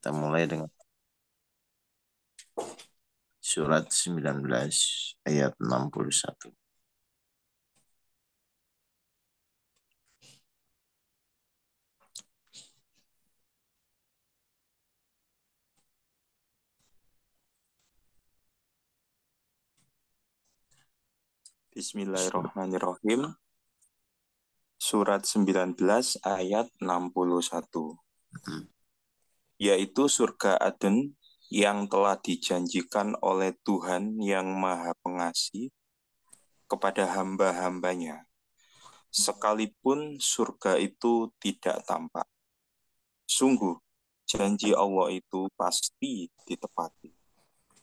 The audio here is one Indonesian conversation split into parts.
Kita mulai dengan surat 19 ayat 61. Bismillahirrahmanirrahim. Surat 19 ayat 61. Yaitu surga Aden yang telah dijanjikan oleh Tuhan yang Maha Pengasih kepada hamba-hambanya. Sekalipun surga itu tidak tampak. Sungguh, janji Allah itu pasti ditepati.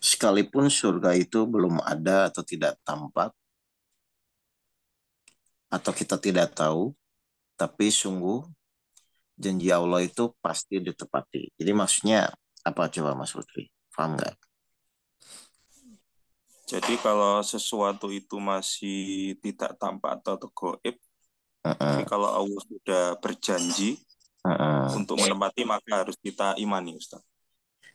Sekalipun surga itu belum ada atau tidak tampak, atau kita tidak tahu, tapi sungguh janji Allah itu pasti ditepati. Jadi maksudnya apa coba Mas Lutfi? Paham nggak? Jadi kalau sesuatu itu masih tidak tampak atau gaib, tapi Uh-uh. kalau Allah sudah berjanji Uh-uh. untuk menepati, maka harus kita imani, Ustaz.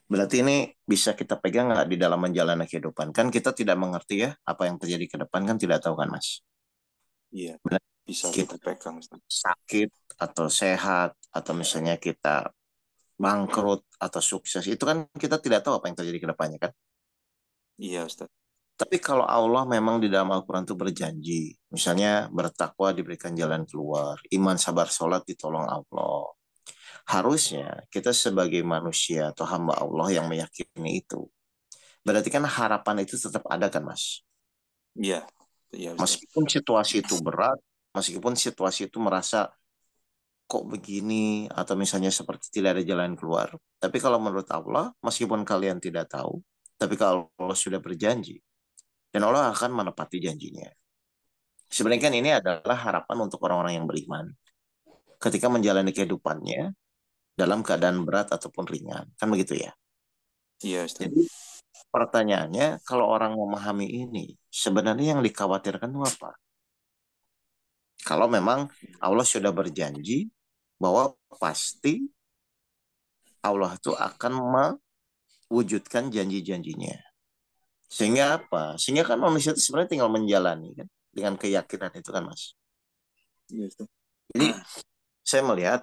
Berarti ini bisa kita pegang nggak di dalam menjalani kehidupan? Kan kita tidak mengerti ya apa yang terjadi ke depan, kan tidak tahu kan Mas? Iya, Benar, bisa kita kita pegang, Ustaz. sakit atau sehat atau misalnya kita bangkrut atau sukses itu kan kita tidak tahu apa yang terjadi ke depannya kan. Iya, Ustaz. Tapi kalau Allah memang di dalam Al-Quran itu berjanji, misalnya bertakwa diberikan jalan keluar, iman sabar sholat ditolong Allah. Harusnya kita sebagai manusia atau hamba Allah yang meyakini itu. Berarti kan harapan itu tetap ada kan Mas? Iya, iya, Ustaz. Meskipun situasi itu berat, meskipun situasi itu merasa kok begini atau misalnya seperti tidak ada jalan keluar. Tapi kalau menurut Allah, meskipun kalian tidak tahu, tapi kalau Allah sudah berjanji, dan Allah akan menepati janjinya. Sebenarnya kan ini adalah harapan untuk orang-orang yang beriman. Ketika menjalani kehidupannya dalam keadaan berat ataupun ringan. Kan begitu ya. Iya, Ustaz. Jadi pertanyaannya, kalau orang memahami ini, sebenarnya yang dikhawatirkan itu apa? Kalau memang Allah sudah berjanji bahwa pasti Allah itu akan mewujudkan janji-janjinya. Sehingga apa? Sehingga kan manusia itu sebenarnya tinggal menjalani kan dengan keyakinan itu kan Mas. Iya, Ustaz. Jadi saya melihat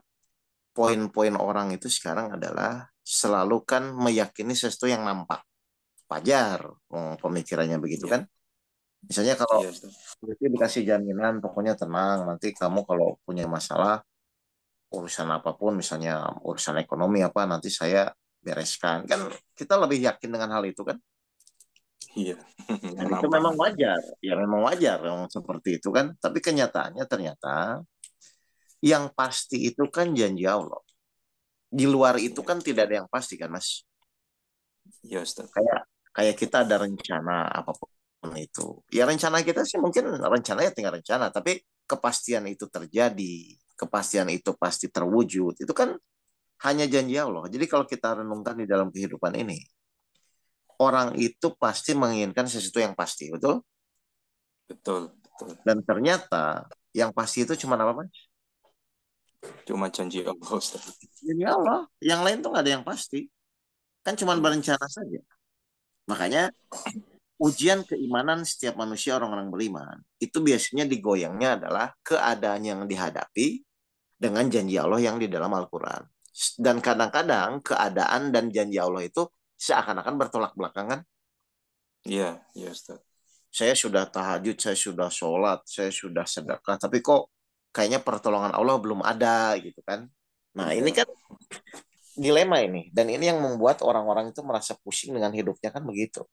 poin-poin orang itu sekarang adalah selalu kan meyakini sesuatu yang nampak. Wajar, pemikirannya begitu Iya, kan. Misalnya kalau iya, Ustaz. itu dikasih jaminan, pokoknya tenang, nanti kamu kalau punya masalah, urusan apapun, misalnya urusan ekonomi apa, nanti saya bereskan. Kan kita lebih yakin dengan hal itu kan. Iya, Dan yang itu memang nampak-nampak. wajar, ya memang wajar memang seperti itu kan. Tapi kenyataannya ternyata yang pasti itu kan janji Allah. Di luar itu Iya, kan tidak ada yang pasti kan, Mas. iya, Ustaz. Kayak kayak kita ada rencana apapun itu. Ya rencana kita sih mungkin rencananya tinggal rencana, tapi kepastian itu terjadi, kepastian itu pasti terwujud. Itu kan hanya janji Allah. Jadi kalau kita renungkan di dalam kehidupan ini, orang itu pasti menginginkan sesuatu yang pasti, betul? Betul, betul. Dan ternyata yang pasti itu cuma apa, Mas? Cuma janji Allah, Ustaz. Janji Allah. Yang lain tuh nggak ada yang pasti. Kan cuma Iya, berencana saja. Makanya ujian keimanan setiap manusia orang-orang beriman itu biasanya digoyangnya adalah keadaan yang dihadapi dengan janji Allah yang di dalam Al-Quran. Dan kadang-kadang keadaan dan janji Allah itu seakan-akan bertolak belakangan. iya, iya, Ustaz. Saya sudah tahajud, saya sudah sholat, saya sudah sedekah, tapi kok kayaknya pertolongan Allah belum ada gitu kan. Nah ini Iya, kan dilema ini. Dan ini yang membuat orang-orang itu merasa pusing dengan hidupnya kan begitu.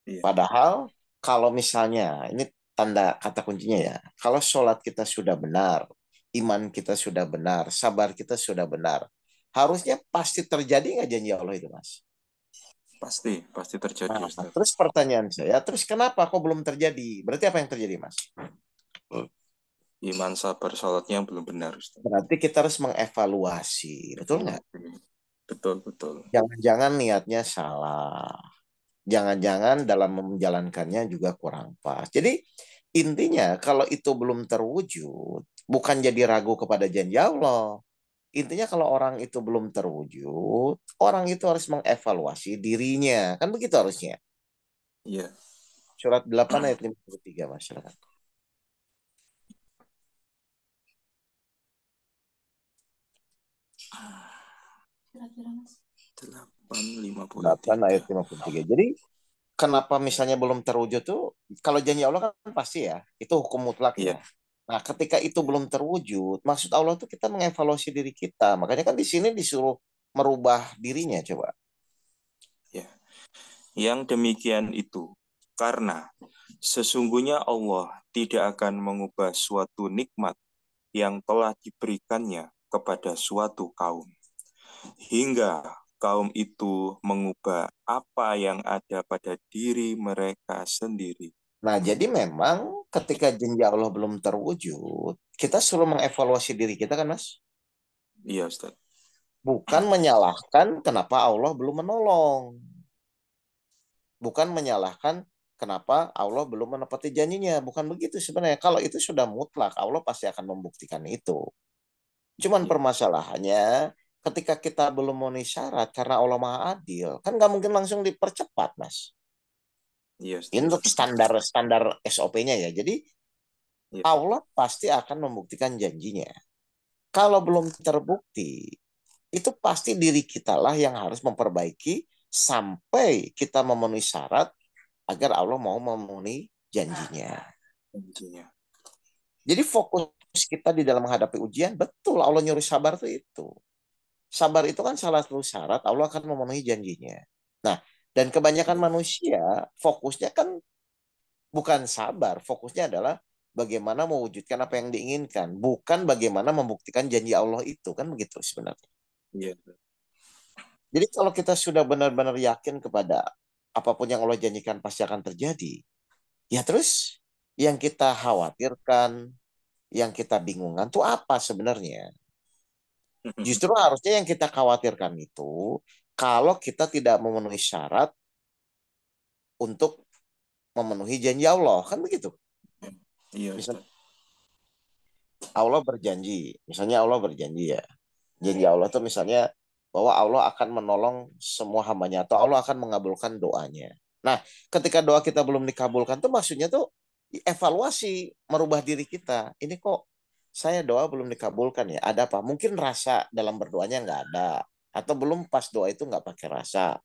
iya, Padahal kalau misalnya, ini tanda kata kuncinya ya, kalau sholat kita sudah benar, iman kita sudah benar, sabar kita sudah benar, harusnya pasti terjadi nggak janji Allah itu, Mas? pasti terjadi, Nah, Ustaz. terus pertanyaan saya, terus kenapa kok belum terjadi? Berarti apa yang terjadi, Mas? Iman sabar sholatnya yang belum benar, Ustaz. Berarti kita harus mengevaluasi, betul nggak? Betul, betul. Jangan-jangan niatnya salah. Jangan-jangan dalam menjalankannya juga kurang pas. Jadi intinya kalau itu belum terwujud, bukan jadi ragu kepada janji Allah. Intinya kalau orang itu belum terwujud, orang itu harus mengevaluasi dirinya. Kan begitu harusnya. Iya. Surat 8 ayat 53, Mas. Silakan. Kira-kira Mas. 8 ayat 8:53. 53. Jadi kenapa misalnya belum terwujud tuh, kalau janji Allah kan pasti ya, itu hukum mutlak Iya, ya. Nah, ketika itu belum terwujud, maksud Allah tuh kita mengevaluasi diri kita. Makanya kan di sini disuruh merubah dirinya, coba. ya. Yang demikian itu karena sesungguhnya Allah tidak akan mengubah suatu nikmat yang telah diberikannya kepada suatu kaum hingga kaum itu mengubah apa yang ada pada diri mereka sendiri. Nah, jadi memang ketika janji Allah belum terwujud, kita suruh mengevaluasi diri kita kan, Mas? Iya, Ustaz. Bukan menyalahkan kenapa Allah belum menolong. Bukan menyalahkan kenapa Allah belum menepati janjinya. Bukan begitu sebenarnya. Kalau itu sudah mutlak, Allah pasti akan membuktikan itu. Cuman Iya, permasalahannya ketika kita belum memenuhi syarat karena Allah Maha Adil, kan nggak mungkin langsung dipercepat, Mas. iya, Ini Ustaz. untuk standar SOP-nya ya. Jadi Iya, Allah pasti akan membuktikan janjinya. Kalau belum terbukti, itu pasti diri kita lah yang harus memperbaiki sampai kita memenuhi syarat agar Allah mau memenuhi janjinya. intinya. Jadi fokus kita di dalam menghadapi ujian, betul Allah nyuruh sabar tuh itu. Sabar itu kan salah satu syarat Allah akan memenuhi janjinya. Nah, dan kebanyakan Iya, manusia fokusnya kan bukan sabar, fokusnya adalah bagaimana mewujudkan apa yang diinginkan, bukan bagaimana membuktikan janji Allah itu, kan begitu sebenarnya. iya, Jadi kalau kita sudah benar-benar yakin kepada apapun yang Allah janjikan pasti akan terjadi, ya terus yang kita khawatirkan, yang kita bingungkan tuh apa sebenarnya? Justru harusnya yang kita khawatirkan itu kalau kita tidak memenuhi syarat untuk memenuhi janji Allah, kan begitu. iya, Misal Ustaz. Allah berjanji, misalnya Allah berjanji ya, janji Allah tuh misalnya bahwa Allah akan menolong semua hambanya atau Allah akan mengabulkan doanya. Nah, ketika doa kita belum dikabulkan tuh maksudnya tuh evaluasi merubah diri kita. Ini kok saya doa belum dikabulkan ya? Ada apa? Mungkin rasa dalam berdoanya nggak ada. Atau belum pas doa itu nggak pakai rasa.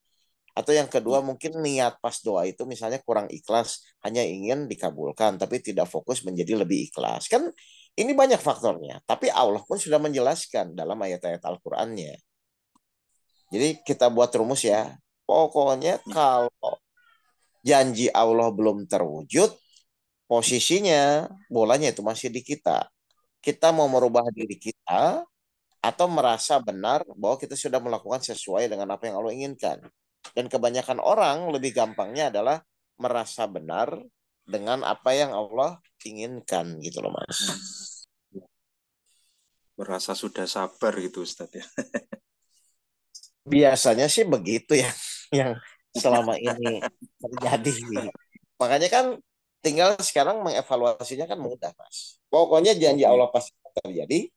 Atau yang kedua Iya, mungkin niat pas doa itu misalnya kurang ikhlas, hanya ingin dikabulkan tapi tidak fokus menjadi lebih ikhlas. Kan ini banyak faktornya. Tapi Allah pun sudah menjelaskan dalam ayat-ayat Al-Qur'annya. Jadi kita buat rumus ya. Pokoknya iya, kalau janji Allah belum terwujud, posisinya bolanya itu masih di kita. Kita mau merubah iya, diri kita atau merasa benar bahwa kita sudah melakukan sesuai dengan apa yang Allah inginkan. Dan kebanyakan orang lebih gampangnya adalah merasa benar dengan apa yang Allah inginkan gitu loh Mas. iya. Merasa sudah sabar gitu, Ustaz ya. Biasanya sih begitu ya yang selama ini terjadi. Makanya kan tinggal sekarang mengevaluasinya kan mudah Mas. Pokoknya janji Iya, Allah pasti terjadi.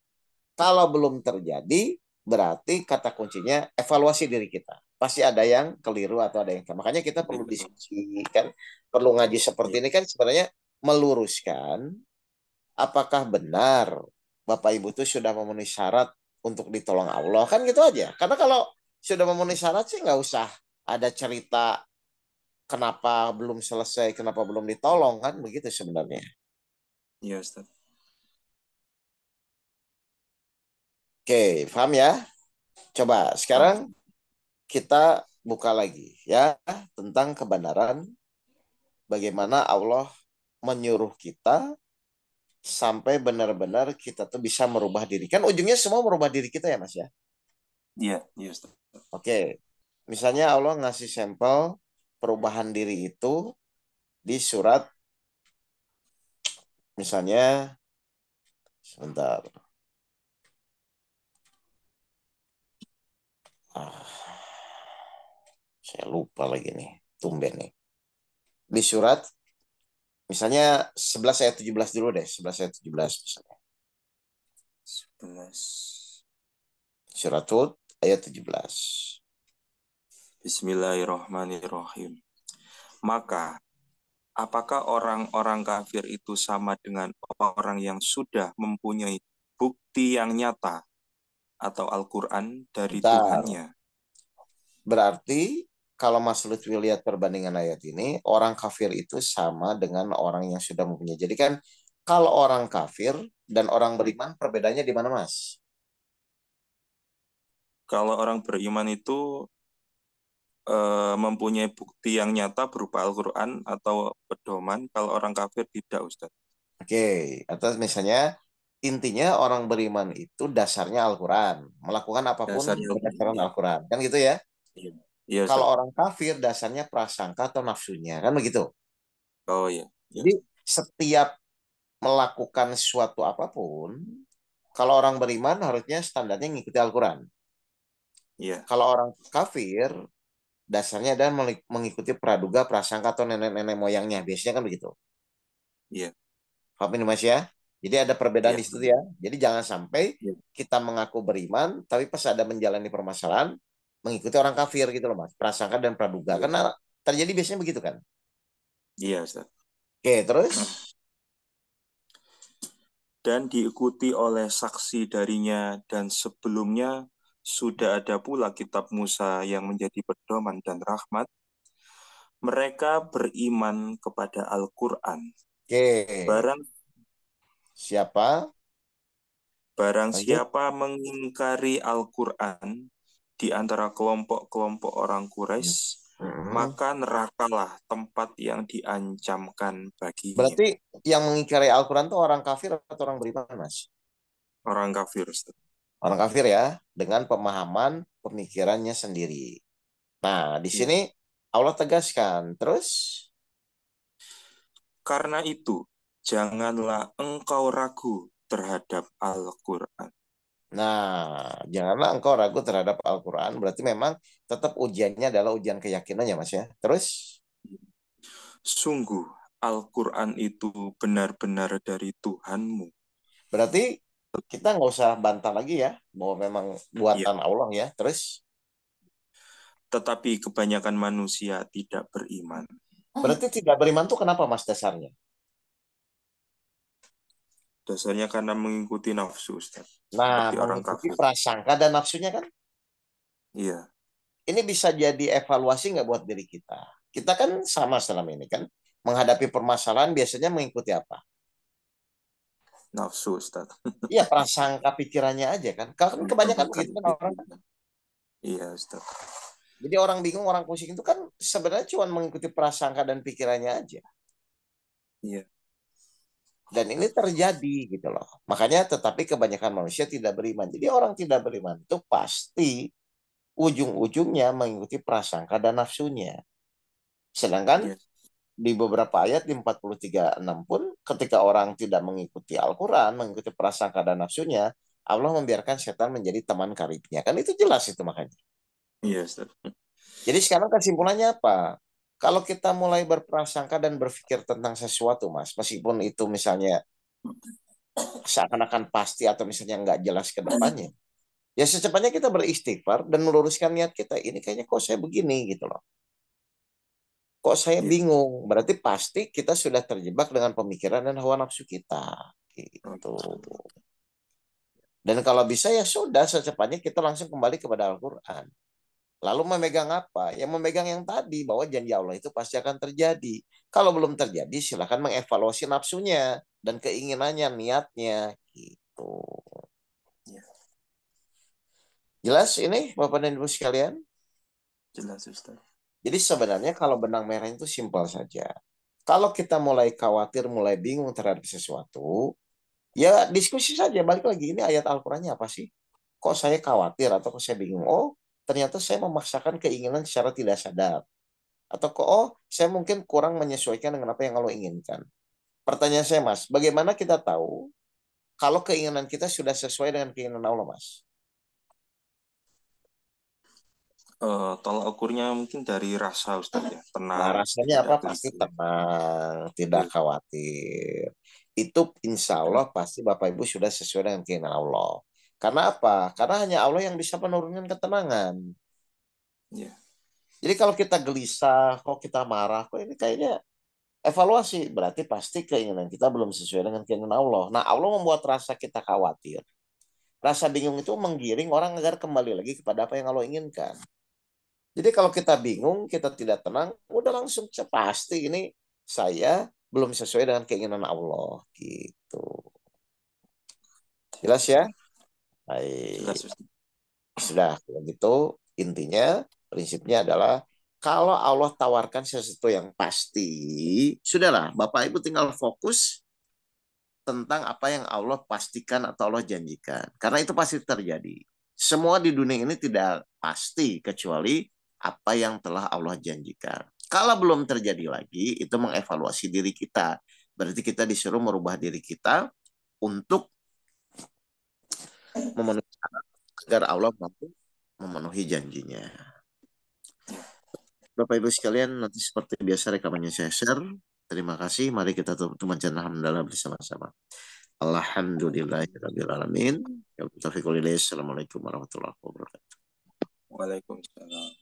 Kalau belum terjadi, berarti kata kuncinya evaluasi diri kita. Pasti ada yang keliru atau ada yang salah. Makanya kita perlu iya, diskusi kan, perlu ngaji iya, seperti ini kan sebenarnya meluruskan apakah benar Bapak Ibu itu sudah memenuhi syarat untuk ditolong Allah kan gitu aja. Karena kalau sudah memenuhi syarat sih nggak usah ada cerita kenapa belum selesai, kenapa belum ditolong kan begitu sebenarnya. iya, Ustaz. Oke, paham ya? Coba Paham. sekarang kita buka lagi ya tentang kebenaran bagaimana Allah menyuruh kita sampai benar-benar kita tuh bisa merubah diri. Kan ujungnya semua merubah diri kita ya Mas ya. Iya, iya, Ustaz. Oke. Misalnya Allah ngasih sampel perubahan diri itu di surat misalnya sebentar. Ah, saya lupa lagi nih. Tumben nih. Di surat misalnya 11 ayat 17 dulu deh, 11 ayat 17 misalnya. 11. Surat Hud ayat 17. Bismillahirrahmanirrahim. Maka, apakah orang-orang kafir itu sama dengan orang yang sudah mempunyai bukti yang nyata atau Al-Quran dari Bentar. Tuhannya? Berarti kalau Mas Lutfi lihat perbandingan ayat ini, orang kafir itu sama dengan orang yang sudah mempunyai. Jadi kan kalau orang kafir dan orang beriman perbedaannya di mana, Mas? Kalau orang beriman itu mempunyai bukti yang nyata berupa Al-Quran atau pedoman, kalau orang kafir tidak, Ustaz. Oke, atau misalnya intinya orang beriman itu dasarnya Al-Quran, melakukan apapun Dasarnya berdasarkan Al-Quran. Al-Quran, kan gitu ya? Iya, iya, Kalau Ustaz. orang kafir dasarnya prasangka atau nafsunya, kan begitu? Oh iya, iya, Jadi setiap melakukan sesuatu apapun, kalau orang beriman harusnya standarnya mengikuti Al-Quran. iya, Kalau orang kafir, dasarnya adalah mengikuti praduga, prasangka, atau nenek-nenek moyangnya. Biasanya kan begitu. iya, Paham ini Mas ya? Jadi ada perbedaan iya, di situ ya. Jadi jangan sampai iya, kita mengaku beriman, tapi pas ada menjalani permasalahan, mengikuti orang kafir gitu loh Mas. Prasangka dan praduga. iya, Karena terjadi biasanya begitu kan. iya, Ustaz. Oke, terus? Dan diikuti oleh saksi darinya, dan sebelumnya sudah ada pula kitab Musa yang menjadi pedoman dan rahmat. Mereka beriman kepada Al-Quran. Oke. Barang Siapa? Barang Lanjut. siapa mengingkari Al-Quran di antara kelompok-kelompok orang Quraisy, Hmm. maka nerakalah tempat yang diancamkan baginya. Berarti yang mengingkari Al-Quran itu orang kafir atau orang beriman Mas? Orang kafir, Ustaz. Orang kafir ya, dengan pemahaman pemikirannya sendiri. Nah, di Ya. sini Allah tegaskan. Terus, Karena itu, janganlah engkau ragu terhadap Al-Quran. nah, janganlah engkau ragu terhadap Al-Quran. Berarti memang tetap ujiannya adalah ujian keyakinannya, Mas ya. Terus, Sungguh, Al-Quran itu benar-benar dari Tuhanmu. berarti kita nggak usah bantah lagi ya, bahwa memang Ya. buatan Allah ya. Terus, Tetapi kebanyakan manusia tidak beriman. berarti tidak beriman tuh kenapa, Mas, dasarnya? Dasarnya karena mengikuti nafsu, Ustaz. Nah, Seperti orang mengikuti kafir. prasangka dan nafsunya kan. Iya, Ini bisa jadi evaluasi nggak buat diri kita? Kita kan sama selama ini kan. Menghadapi permasalahan biasanya mengikuti apa? nafsu, Ustaz. Iya, prasangka pikirannya aja kan. Kalau kan kebanyakan Bukan begitu kan orang. Iya, Ustaz. Jadi orang bingung, orang pusing itu kan sebenarnya cuma mengikuti prasangka dan pikirannya aja. Iya, Dan ini terjadi gitu loh. Makanya tetapi kebanyakan manusia tidak beriman. Jadi orang tidak beriman itu pasti ujung-ujungnya mengikuti prasangka dan nafsunya. Sedangkan iya, di beberapa ayat di 43:6 pun ketika orang tidak mengikuti Al-Quran, mengikuti prasangka dan nafsunya, Allah membiarkan setan menjadi teman karibnya. Kan itu jelas itu makanya. iya, Ustaz. Jadi sekarang kesimpulannya apa? Kalau kita mulai berprasangka dan berpikir tentang sesuatu, Mas, meskipun itu misalnya seakan-akan pasti atau misalnya nggak jelas ke depannya, ya secepatnya kita beristighfar dan meluruskan niat kita. Ini kayaknya kok saya begini gitu loh. Kok saya Iya. bingung? Berarti pasti kita sudah terjebak dengan pemikiran dan hawa nafsu kita. Gitu. Dan kalau bisa ya sudah secepatnya kita langsung kembali kepada Al-Quran. Lalu memegang apa? Ya memegang yang tadi bahwa janji Allah itu pasti akan terjadi. Kalau belum terjadi silahkan mengevaluasi nafsunya dan keinginannya, niatnya gitu. Iya, Jelas ini Bapak dan Ibu sekalian? jelas, Ustaz. Jadi sebenarnya kalau benang merah itu simpel saja. Kalau kita mulai khawatir, mulai bingung terhadap sesuatu, ya diskusi saja. Balik lagi, ini ayat Al-Qurannya apa sih? Kok saya khawatir atau kok saya bingung? Oh, ternyata saya memaksakan keinginan secara tidak sadar. Atau kok, oh, saya mungkin kurang menyesuaikan dengan apa yang Allah inginkan. Pertanyaan saya, Mas, bagaimana kita tahu kalau keinginan kita sudah sesuai dengan keinginan Allah, Mas? Tolak ukurnya mungkin dari rasa, Ustaz, ya. Nah, Tenang, rasanya apa? tidak Pasti gelisah. tenang, tidak Iya, khawatir. Itu insya Allah pasti Bapak Ibu sudah sesuai dengan keinginan Allah. Karena apa? Karena hanya Allah yang bisa menurunkan ketenangan. Ya. Jadi kalau kita gelisah, kok kita marah, kok ini kayaknya evaluasi. Berarti pasti keinginan kita belum sesuai dengan keinginan Allah. Nah, Allah membuat rasa kita khawatir. Rasa bingung itu menggiring orang agar kembali lagi kepada apa yang Allah inginkan. Jadi kalau kita bingung, kita tidak tenang, udah langsung pasti ini saya belum sesuai dengan keinginan Allah. Gitu. Jelas ya? Jelas, Baik. Ustaz. Sudah, kalau gitu intinya prinsipnya adalah kalau Allah tawarkan sesuatu yang pasti, sudahlah Bapak Ibu tinggal fokus tentang apa yang Allah pastikan atau Allah janjikan. Karena itu pasti terjadi. Semua di dunia ini tidak pasti kecuali apa yang telah Allah janjikan. Kalau belum terjadi lagi, itu mengevaluasi diri kita. Berarti kita disuruh merubah diri kita untuk memenuhi syarat agar Allah mampu memenuhi janjinya. Bapak Ibu sekalian, nanti seperti biasa rekamannya saya share. Terima kasih. Mari kita tutup alhamdulillah bersama-sama. Alhamdulillahirrahmanirrahim. Assalamualaikum warahmatullahi wabarakatuh. Waalaikumsalam.